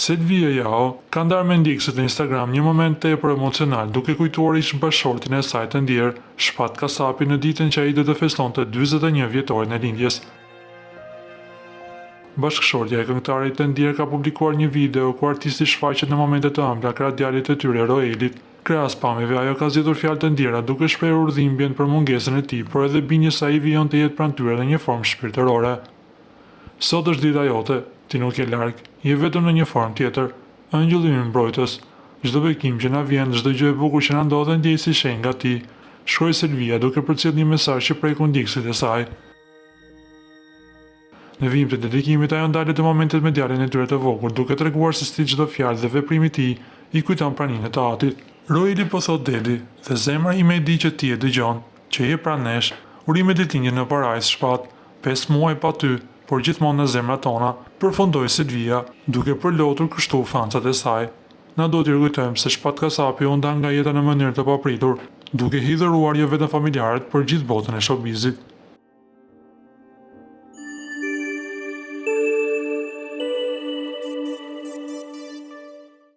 Selvia Jao ka ndarë me ndjekësit në Instagram një moment tepër emocional duke kujtuar ish bashkëshortin e saj të ndjer, Shpat Kasapi, në ditën që ai do të festonte 41 vjetorin e lindjes. Bashkëshortja e këngëtarit të ndjer ka publikuar një video ku artisti shfaqet në momente të ëmbla krah djalit të tyre Roelit. Krahas pamjeve, ajo ka zgjedhur fjalë të ndjera duke shprehur dhimbjen për mungesën e tij, por edhe binjes se ai vijon të jetë pranë tyre në një formë shpirtërore. Sot është dita jote, ti nuk je larg, je vetëm në një formë tjetër. Ëngjëlli ynë mbrojtës, çdo bekim që na vjen, çdo gjë e bukur që na ndodh ndjej si shenjë nga ti, shkroi Selvia duke përcjellë një mesazh që prekun ndjekësit e saj. Në vijim të dedikimit, ajo ndalet të momentet me djalin e tyre të vogël, duke treguar se si çdo fjalë dhe veprim i tij i kujton praninë të atit. Roeli po thot deli, dhe zemra ime e di që ti e dëgjon, që je pranë nesh, urimet e tinjë në parajs Shpat, 5 muaj pa ty, por gjithmonë në zemrat tona, përfundoi Selvia, duke përlotur kështu fancat e saj. Na do t'ju kujtojmë se Shpat Kasapi u ndan nga jeta në mënyrë të papritur, duke hidhuruar jo vetëm familjarët, por gjithë botën e showbizit.